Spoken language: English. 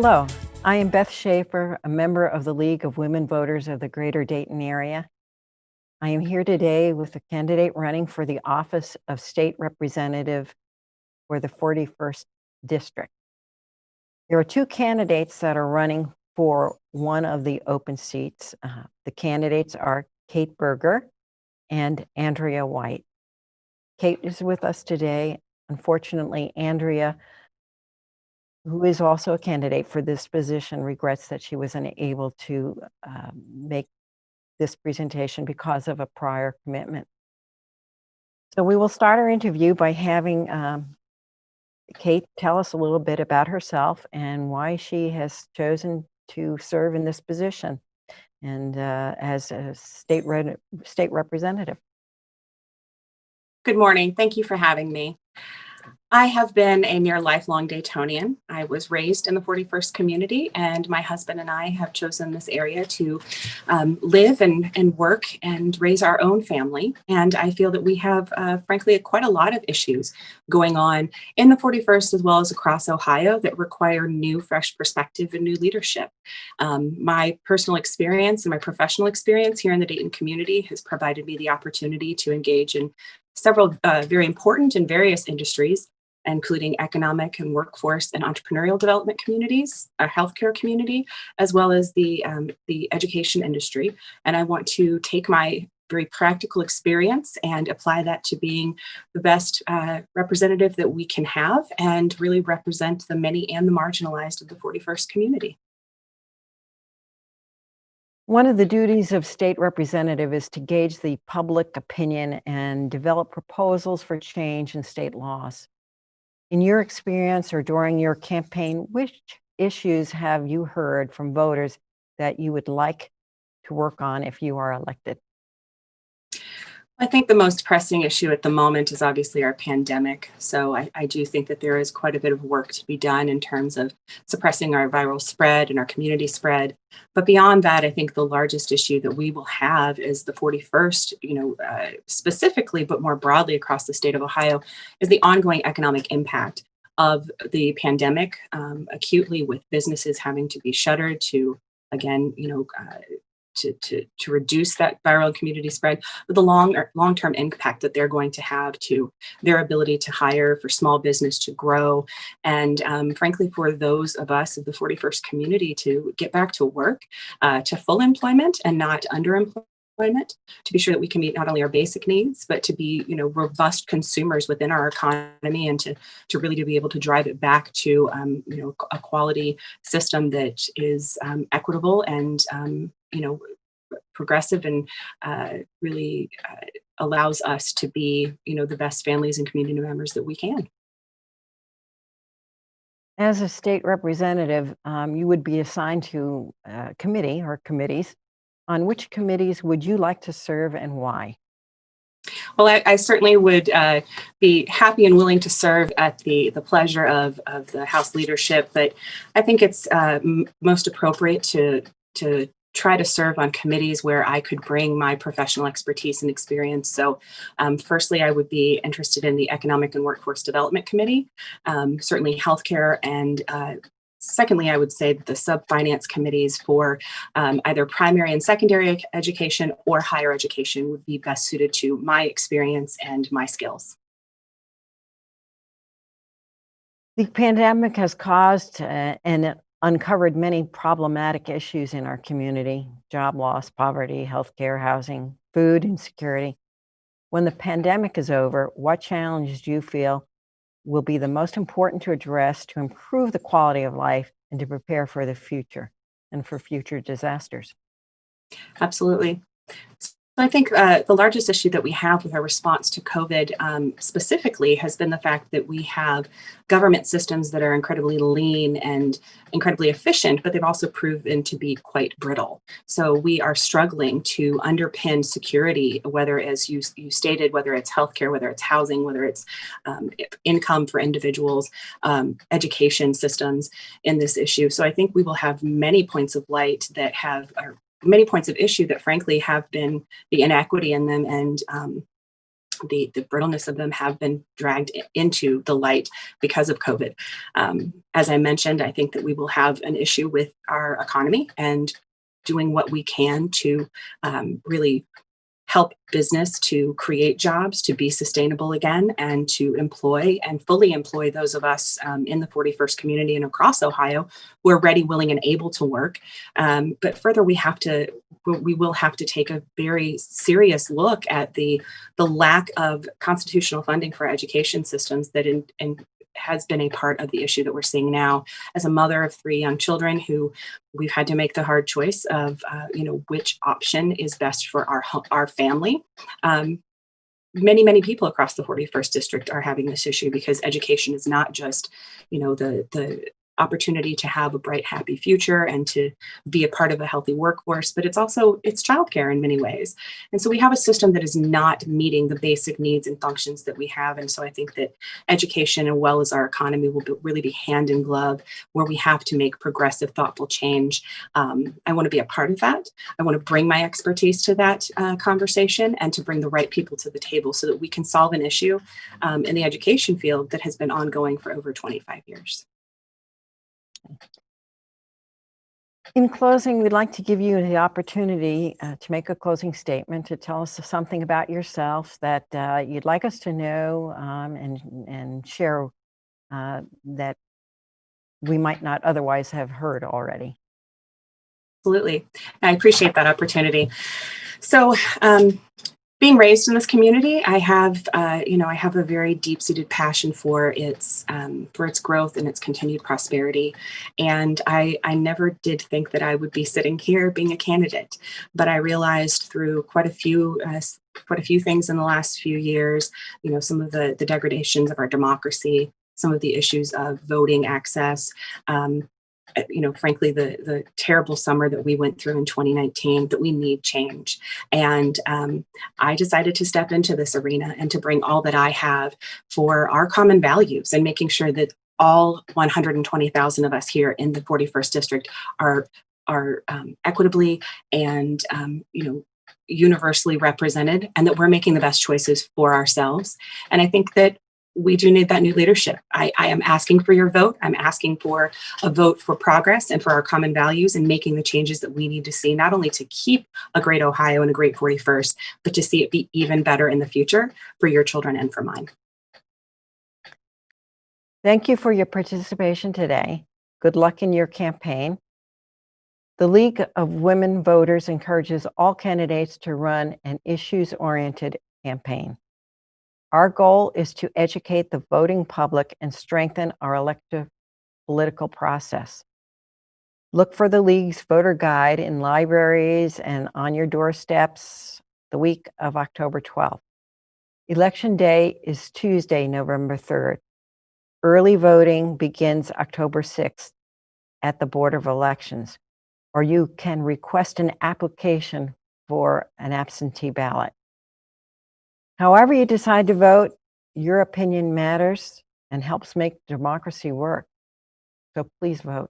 Hello, I am Beth Schaefer, a member of the League of Women Voters of the Greater Dayton area. I am here today with a candidate running for the office of State Representative for the 41st District. There are two candidates that are running for one of the open seats. The candidates are Kate Berger and Andrea White. Kate is with us today. Unfortunately, Andrea, who is also a candidate for this position, regrets that she wasn't able to make this presentation because of a prior commitment. So we will start our interview by having Kate tell us a little bit about herself and why she has chosen to serve in this position and as a state representative. Good morning. Thank you for having me. I have been a near lifelong Daytonian. I was raised in the 41st community, and my husband and I have chosen this area to live and work and raise our own family. And I feel that we have, frankly, quite a lot of issues going on in the 41st as well as across Ohio that require new, fresh perspective and new leadership. My personal experience and my professional experience here in the Dayton community has provided me the opportunity to engage in several very important and various industries, including economic and workforce and entrepreneurial development communities, a healthcare community, as well as the education industry. And I want to take my very practical experience and apply that to being the best representative that we can have and really represent the many and the marginalized of the 41st community. One of the duties of state representative is to gauge the public opinion and develop proposals for change in state laws. In your experience or during your campaign, which issues have you heard from voters that you would like to work on if you are elected? I think the most pressing issue at the moment is obviously our pandemic. So I do think that there is quite a bit of work to be done in terms of suppressing our viral spread and our community spread. But beyond that, I think the largest issue that we will have is the 41st, specifically, but more broadly across the state of Ohio, is the ongoing economic impact of the pandemic, acutely with businesses having to be shuttered to, again, to reduce that viral and community spread, but the long-term impact that they're going to have to their ability to hire, for small business to grow, and frankly, for those of us of the 41st community to get back to work, to full employment and not underemployment, to be sure that we can meet not only our basic needs, but to be, robust consumers within our economy and to really to be able to drive it back to, a quality system that is equitable and, progressive and really allows us to be, the best families and community members that we can. As a state representative, you would be assigned to a committee or committees. On which committees would you like to serve and why? Well, I certainly would be happy and willing to serve at the pleasure of the House leadership, but I think it's most appropriate to try to serve on committees where I could bring my professional expertise and experience. So firstly, I would be interested in the Economic and Workforce Development Committee, certainly healthcare, and secondly, I would say the sub-finance committees for either primary and secondary education or higher education would be best suited to my experience and my skills. The pandemic has caused and uncovered many problematic issues in our community: job loss, poverty, healthcare, housing, food insecurity. When the pandemic is over, what challenges do you feel will be the most important to address to improve the quality of life and to prepare for the future and for future disasters? Absolutely. So I think the largest issue that we have with our response to COVID specifically has been the fact that we have government systems that are incredibly lean and incredibly efficient, but they've also proven to be quite brittle. So we are struggling to underpin security, whether, as you stated, whether it's healthcare, whether it's housing, whether it's income for individuals, education systems in this issue. So I think we will have many points of light that many points of issue that frankly have been the inequity in them and the brittleness of them have been dragged into the light because of COVID. As I mentioned, I think that we will have an issue with our economy and doing what we can to really help business to create jobs, to be sustainable again, and to employ and fully employ those of us in the 41st community and across Ohio who are ready, willing, and able to work. But further, we will have to take a very serious look at the lack of constitutional funding for education systems that has been a part of the issue that we're seeing now. As a mother of 3 young children who we've had to make the hard choice of, which option is best for our family. Many people across the 41st district are having this issue because education is not just, the opportunity to have a bright, happy future and to be a part of a healthy workforce, but it's childcare in many ways. And so we have a system that is not meeting the basic needs and functions that we have. And so I think that education, as well as our economy, will really be hand in glove, where we have to make progressive, thoughtful change. I want to be a part of that. I want to bring my expertise to that conversation and to bring the right people to the table so that we can solve an issue in the education field that has been ongoing for over 25 years. In closing, we'd like to give you the opportunity to make a closing statement, to tell us something about yourself that you'd like us to know and share that we might not otherwise have heard already. Absolutely. I appreciate that opportunity. So, being raised in this community, I have a very deep-seated passion for its growth and its continued prosperity. And I never did think that I would be sitting here being a candidate, but I realized through quite a few things in the last few years, some of the degradations of our democracy, some of the issues of voting access, frankly, the terrible summer that we went through in 2019, that we need change. And I decided to step into this arena and to bring all that I have for our common values and making sure that all 120,000 of us here in the 41st district are equitably and, universally represented, and that we're making the best choices for ourselves. And I think that we do need that new leadership. I am asking for your vote. I'm asking for a vote for progress and for our common values and making the changes that we need to see, not only to keep a great Ohio and a great 41st, but to see it be even better in the future for your children and for mine. Thank you for your participation today. Good luck in your campaign. The League of Women Voters encourages all candidates to run an issues-oriented campaign. Our goal is to educate the voting public and strengthen our elective political process. Look for the League's voter guide in libraries and on your doorsteps the week of October 12th. Election Day is Tuesday, November 3rd. Early voting begins October 6th at the Board of Elections, or you can request an application for an absentee ballot. However you decide to vote, your opinion matters and helps make democracy work. So please vote.